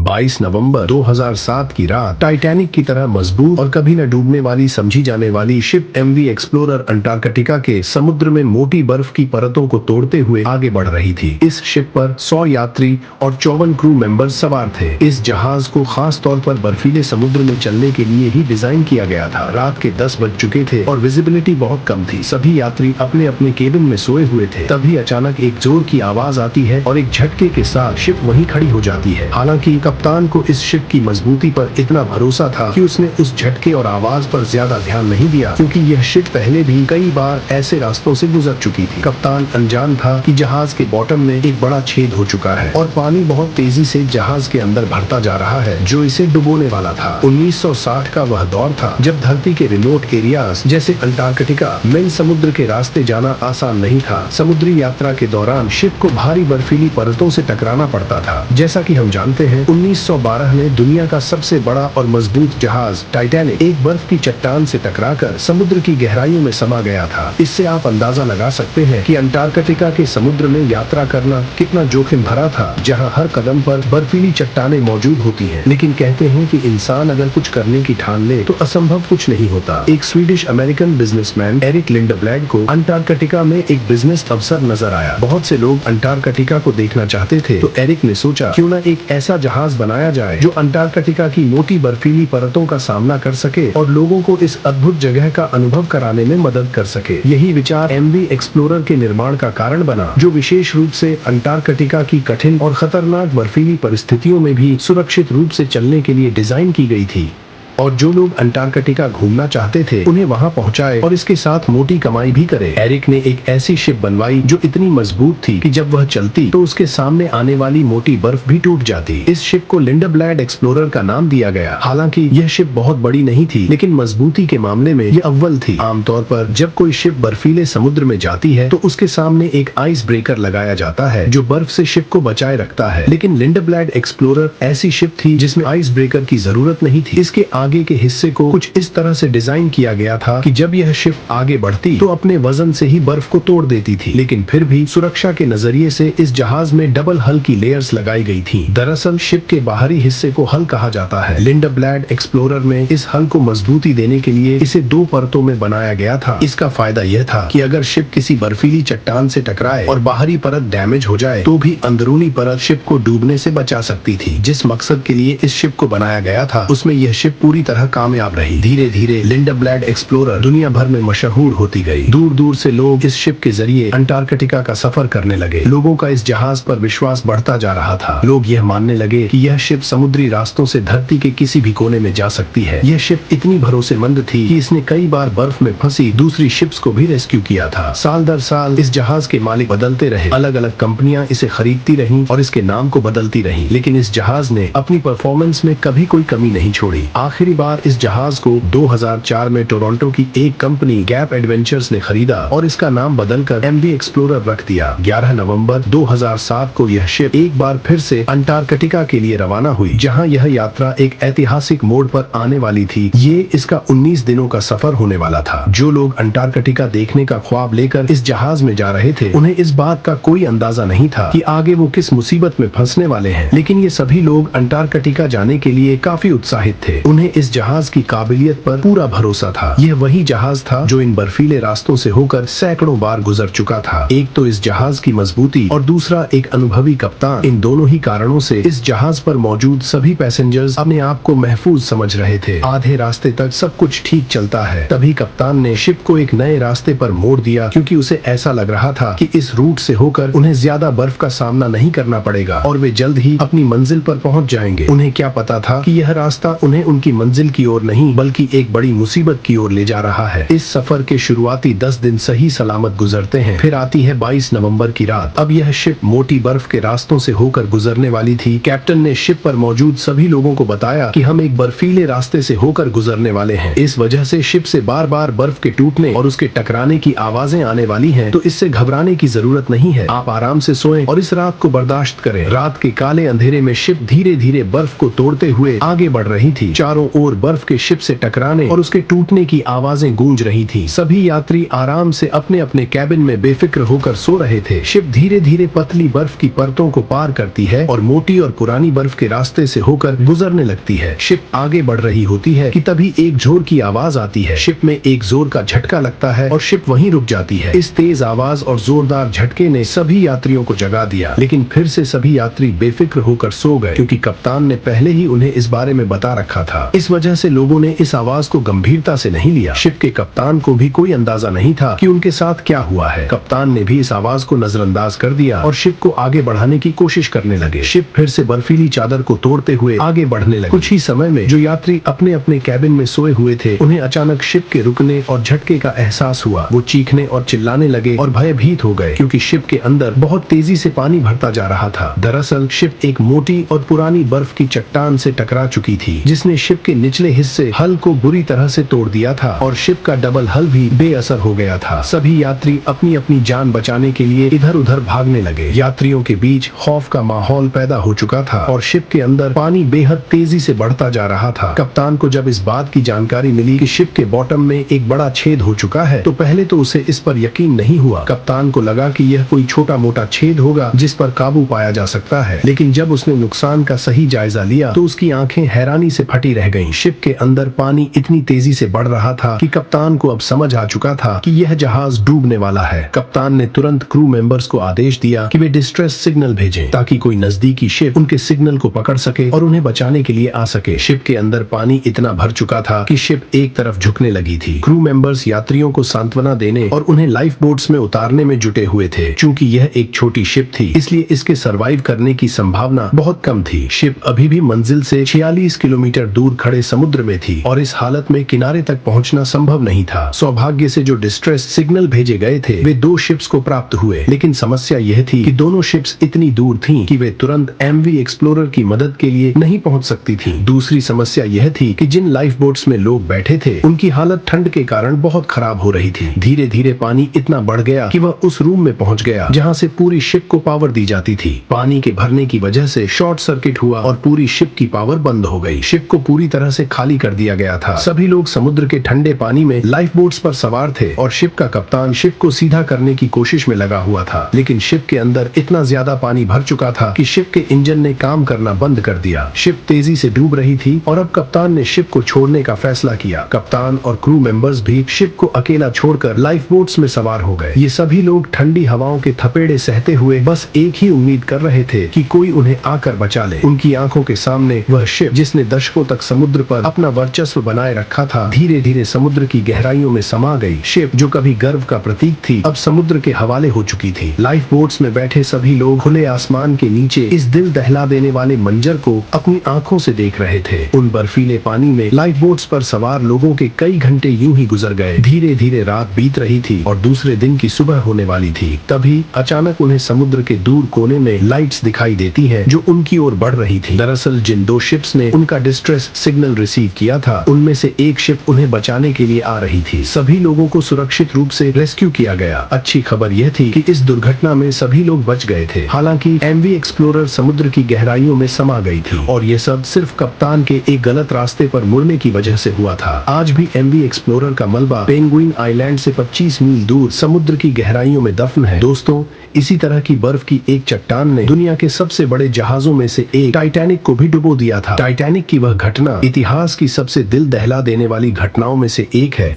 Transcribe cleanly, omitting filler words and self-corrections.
22 नवंबर 2007 की रात टाइटैनिक की तरह मजबूत और कभी न डूबने वाली समझी जाने वाली शिप एमवी एक्सप्लोरर अंटार्कटिका के समुद्र में मोटी बर्फ की परतों को तोड़ते हुए आगे बढ़ रही थी। इस शिप पर 100 यात्री और 54 क्रू मेंबर सवार थे। इस जहाज को खास तौर पर बर्फीले समुद्र में चलने के लिए ही डिजाइन किया गया था। रात के 10 बज चुके थे और विजिबिलिटी बहुत कम थी। सभी यात्री अपने अपने केबिन में सोए हुए थे। तभी अचानक एक जोर की आवाज आती है और एक झटके के साथ शिप वहीं खड़ी हो जाती है। हालांकि कप्तान को इस शिप की मजबूती पर इतना भरोसा था कि उसने उस झटके और आवाज पर ज्यादा ध्यान नहीं दिया, क्योंकि यह शिप पहले भी कई बार ऐसे रास्तों से गुजर चुकी थी। कप्तान अनजान था कि जहाज के बॉटम में एक बड़ा छेद हो चुका है और पानी बहुत तेजी से जहाज के अंदर भरता जा रहा है, जो इसे डुबोने वाला था। 1960 का वह दौर था जब धरती के रिमोट एरियाज जैसे अंटार्कटिका में समुद्र के रास्ते जाना आसान नहीं था। समुद्री यात्रा के दौरान शिप को भारी बर्फीली परतों से टकराना पड़ता था। जैसा कि हम जानते हैं, 1912 में दुनिया का सबसे बड़ा और मजबूत जहाज टाइटैनिक एक बर्फ की चट्टान से टकराकर समुद्र की गहराइयों में समा गया था। इससे आप अंदाजा लगा सकते हैं कि अंटार्कटिका के समुद्र में यात्रा करना कितना जोखिम भरा था, जहां हर कदम पर बर्फीली चट्टानें मौजूद होती हैं। लेकिन कहते हैं कि इंसान अगर कुछ करने की ठान ले तो असंभव कुछ नहीं होता। एक स्वीडिश अमेरिकन बिजनेसमैन एरिक लिंडब्लैड को अंटार्कटिका में एक बिजनेस अवसर नजर आया। बहुत से लोग अंटार्कटिका को देखना चाहते थे, तो एरिक ने सोचा क्यों न एक ऐसा जहाज बनाया जाए जो अंटार्कटिका की मोटी बर्फीली परतों का सामना कर सके और लोगों को इस अद्भुत जगह का अनुभव कराने में मदद कर सके। यही विचार एमवी एक्सप्लोरर के निर्माण का कारण बना, जो विशेष रूप से अंटार्कटिका की कठिन और खतरनाक बर्फीली परिस्थितियों में भी सुरक्षित रूप से चलने के लिए डिजाइन की गई थी। और जो लोग अंटार्कटिका घूमना चाहते थे उन्हें वहां पहुंचाए और इसके साथ मोटी कमाई भी करे। एरिक ने एक ऐसी शिप बनवाई जो इतनी मजबूत थी कि जब वह चलती तो उसके सामने आने वाली मोटी बर्फ भी टूट जाती। इस शिप को लिंडब्लैड एक्सप्लोरर का नाम दिया गया। हालांकि यह शिप बहुत बड़ी नहीं थी, लेकिन मजबूती के मामले में यह अव्वल थी। आमतौर पर जब कोई शिप बर्फीले समुद्र में जाती है तो उसके सामने एक आइस ब्रेकर लगाया जाता है जो बर्फ से शिप को बचाए रखता है। लेकिन लिंडब्लैड एक्सप्लोरर ऐसी शिप थी जिसमें आइस ब्रेकर की जरूरत नहीं थी। इसके आगे के हिस्से को कुछ इस तरह से डिजाइन किया गया था कि जब यह शिप आगे बढ़ती तो अपने वजन से ही बर्फ को तोड़ देती थी। लेकिन फिर भी सुरक्षा के नजरिए से इस जहाज में डबल हल की लेयर्स लगाई गई थी। दरअसल शिप के बाहरी हिस्से को हल कहा जाता है। लिंडब्लैड एक्सप्लोरर में इस हल को मजबूती देने के लिए इसे 2 परतों में बनाया गया था। इसका फायदा यह था कि अगर शिप किसी बर्फीली चट्टान से टकराए और बाहरी परत डैमेज हो जाए तो भी अंदरूनी परत शिप को डूबने से बचा सकती थी। जिस मकसद के लिए इस शिप को बनाया गया था उसमें यह शिप पूरी तरह कामयाब रही। धीरे धीरे लिंडब्लैड एक्सप्लोरर दुनिया भर में मशहूर होती गई। दूर दूर से लोग इस शिप के जरिए अंटार्कटिका का सफर करने लगे। लोगों का इस जहाज पर विश्वास बढ़ता जा रहा था। लोग यह मानने लगे कि यह शिप समुद्री रास्तों से धरती के किसी भी कोने में जा सकती है। यह शिप इतनी भरोसेमंद थी कि इसने कई बार बर्फ में फंसी दूसरी शिप्स को भी रेस्क्यू किया था। साल दर साल इस जहाज के मालिक बदलते रहे। अलग अलग कंपनियां इसे खरीदती रहीं और इसके नाम को बदलती रहीं, लेकिन इस जहाज ने अपनी परफॉर्मेंस में कभी कोई कमी नहीं छोड़ी। आखिरी बार इस जहाज को 2004 में टोरंटो की एक कंपनी गैप एडवेंचर्स ने खरीदा और इसका नाम बदलकर एमवी एक्सप्लोरर रख दिया। 11 नवंबर 2007 को यह शिप एक बार फिर से अंटार्कटिका के लिए रवाना हुई, जहां यह यात्रा एक ऐतिहासिक मोड़ पर आने वाली थी। ये इसका 19 दिनों का सफर होने वाला था। जो लोग अंटार्कटिका देखने का ख्वाब लेकर इस जहाज में जा रहे थे उन्हें इस बात का कोई अंदाजा नहीं था कि आगे वो किस मुसीबत में फंसने वाले हैं। लेकिन ये सभी लोग अंटार्कटिका जाने के लिए काफी उत्साहित थे। उन्हें इस जहाज की काबिलियत पर पूरा भरोसा था। यह वही जहाज था जो इन बर्फीले रास्तों से होकर सैकड़ों बार गुजर चुका था। एक तो इस जहाज की मजबूती और दूसरा एक अनुभवी कप्तान। इन दोनों ही कारणों से इस जहाज पर मौजूद सभी पैसेंजर्स अपने आप को महफूज समझ रहे थे। आधे रास्ते तक सब कुछ ठीक चलता है, तभी कप्तान ने शिप को एक नए रास्ते पर मोड़ दिया, क्योंकि उसे ऐसा लग रहा था कि इस रूट से होकर उन्हें ज्यादा बर्फ का सामना नहीं करना पड़ेगा और वे जल्द ही अपनी मंजिल पर पहुंच जाएंगे। उन्हें क्या पता था कि यह रास्ता उन्हें उनकी मंजिल की ओर नहीं बल्कि एक बड़ी मुसीबत की ओर ले जा रहा है। इस सफर के शुरुआती 10 दिन सही सलामत गुजरते हैं। फिर आती है 22 नवंबर की रात। अब यह शिप मोटी बर्फ के रास्तों से होकर गुजरने वाली थी। कैप्टन ने शिप पर मौजूद सभी लोगों को बताया कि हम एक बर्फीले रास्ते से होकर गुजरने वाले हैं। इस वजह से शिप से बार बार बर्फ के टूटने और उसके टकराने की आवाजें आने वाली हैं, तो इससे घबराने की जरूरत नहीं है। आप आराम से सोएं और इस रात को बर्दाश्त करें। रात के काले अंधेरे में शिप धीरे धीरे बर्फ को तोड़ते हुए आगे बढ़ रही थी। चारों ओर बर्फ के शिप से टकराने और उसके टूटने की आवाजें गूंज रही थी। सभी यात्री आराम से अपने अपने कैबिन में बेफिक्र होकर सो रहे थे। शिप धीरे धीरे पतली बर्फ की परतों को पार करती है और मोटी और पुरानी बर्फ के रास्ते से होकर गुजरने लगती है। शिप आगे बढ़ रही होती है कि तभी एक जोर की आवाज आती है। शिप में एक जोर का झटका लगता है और शिप वहीं रुक जाती है। इस तेज आवाज और जोरदार झटके ने सभी यात्रियों को जगा दिया, लेकिन फिर से सभी यात्री बेफिक्र होकर सो गए क्योंकि कप्तान ने पहले ही उन्हें इस बारे में बता रखा था। इस वजह से लोगों ने इस आवाज को गंभीरता से नहीं लिया। शिप के कप्तान को भी कोई अंदाजा नहीं था कि उनके साथ क्या हुआ है। कप्तान ने भी इस आवाज को नजरअंदाज कर दिया और शिप को आगे बढ़ाने की कोशिश करने लगे। शिप फिर से बर्फीली चादर को तोड़ते हुए आगे बढ़ने लगे। कुछ ही समय में जो यात्री अपने अपने कैबिन में सोए हुए थे, उन्हें अचानक शिप के रुकने और झटके का एहसास हुआ। वो चीखने और चिल्लाने लगे और भयभीत हो गए क्योंकि शिप के अंदर बहुत तेजी से पानी भरता जा रहा था। दरअसल शिप एक मोटी और पुरानी बर्फ की चट्टान से टकरा चुकी थी, जिसने शिप के निचले हिस्से हल को बुरी तरह से तोड़ दिया था और शिप का डबल हल भी बेअसर हो गया था। सभी यात्री अपनी अपनी जान बचाने के लिए इधर उधर भागने लगे। यात्रियों के बीच खौफ का माहौल पैदा हो चुका था और शिप के अंदर पानी बेहद तेजी से बढ़ता जा रहा था। कप्तान को जब इस बात की जानकारी मिली कि शिप के बॉटम में एक बड़ा छेद हो चुका है, तो पहले तो उसे इस पर यकीन नहीं हुआ। कप्तान को लगा कि यह कोई छोटा मोटा छेद होगा जिस पर काबू पाया जा सकता है, लेकिन जब उसने नुकसान का सही जायजा लिया तो उसकी आंखें हैरानी से फटी रह गईं। शिप के अंदर पानी इतनी तेजी से बढ़ रहा था कि कप्तान को अब समझ आ चुका था कि यह जहाज डूबने वाला है। कप्तान ने तुरंत क्रू मेंबर्स को आदेश दिया कि वे डिस्ट्रेस सिग्नल भेजें ताकि कोई नजदीकी शिप उनके सिग्नल को पकड़ सके और उन्हें बचाने के लिए आ सके। शिप के अंदर पानी इतना भर चुका था कि शिप एक तरफ झुकने लगी थी। क्रू मेंबर्स यात्रियों को सांत्वना देने और उन्हें लाइफ बोट्स में उतारने में जुटे हुए थे। चूंकि यह एक छोटी शिप थी, इसलिए इसके सरवाइव करने की संभावना बहुत कम थी। शिप अभी भी मंजिल से 46 किलोमीटर दूर खड़े समुद्र में थी और इस हालत में किनारे तक पहुंचना संभव नहीं था। सौभाग्य से जो डिस्ट्रेस सिग्नल भेजे गए थे वे 2 शिप्स को प्राप्त हुए, लेकिन समस्या यह थी कि दोनों शिप्स इतनी दूर थीं कि वे तुरंत एमवी एक्सप्लोरर की मदद के लिए नहीं पहुंच सकती थीं। दूसरी समस्या यह थी कि जिन लाइफ बोट्स में लोग बैठे थे उनकी हालत ठंड के कारण बहुत खराब हो रही थी। धीरे धीरे पानी इतना बढ़ गया कि वह उस रूम में पहुंच गया जहां से पूरी शिप को पावर दी जाती थी। पानी के भरने की वजह से शॉर्ट सर्किट हुआ और पूरी शिप की पावर बंद हो गई। शिप को पूरी तरह से खाली कर दिया गया था। सभी लोग समुद्र के ठंडे पानी में लाइफ बोट्स पर सवार थे और शिप का कप्तान शिप को सीधा करने की कोशिश में लगा हुआ था, लेकिन शिप के अंदर इतना ज्यादा पानी भर चुका था कि शिप के इंजन ने काम करना बंद कर दिया। शिप तेजी से डूब रही थी और अब कप्तान ने शिप को छोड़ने का फैसला किया। कप्तान और क्रू मेंबर्स भी शिप को अकेला छोड़कर लाइफ बोट्स में सवार हो गए। ये सभी लोग ठंडी हवाओं के थपेड़े सहते हुए बस एक ही उम्मीद कर रहे थे कि कोई उन्हें आकर बचा ले। उनकी आंखों के सामने वह शिप जिसने दशकों तक समुद्र पर अपना वर्चस्व बनाए रखा था, धीरे धीरे समुद्र की गहराइयों में समा गई। शिप जो कभी गर्व का प्रतीक थी, अब समुद्र के हवाले हो चुकी थी। लाइफ बोट्स में बैठे सभी लोग खुले आसमान के नीचे इस दिल दहला देने वाले मंजर को अपनी आंखों से देख रहे थे। उन बर्फीले पानी में लाइफ बोट्स पर सवार लोगों के कई घंटे यूं ही गुजर गए। धीरे धीरे रात बीत रही थी और दूसरे दिन की सुबह होने वाली थी। तभी अचानक उन्हें समुद्र के दूर कोने में लाइट्स दिखाई देती हैं जो उनकी ओर बढ़ रही थी। दरअसल जिन 2 शिप्स ने उनका डिस्ट्रेस सिग्नल रिसीव किया था, उनमें से एक शिप उन्हें बचाने के लिए आ रही थी। सभी लोगों को सुरक्षित रूप से रेस्क्यू किया गया। अच्छी खबर यह थी कि इस दुर्घटना में सभी लोग बच गए थे। हालांकि एमवी एक्सप्लोरर समुद्र की गहराइयों में समा गई थी और यह सब सिर्फ कप्तान के एक गलत रास्ते पर मुड़ने की वजह से हुआ था। आज भी एमवी एक्सप्लोरर का मलबा पेंगुइन आइलैंड से 25 मील दूर समुद्र की गहराइयों में दफन है। दोस्तों, इसी तरह की बर्फ की एक चट्टान ने दुनिया के सबसे बड़े जहाजों में से एक टाइटैनिक को भी डुबो दिया था। टाइटैनिक की वह घटना इतिहास की सबसे दिल दहला देने वाली घटनाओं में से एक है।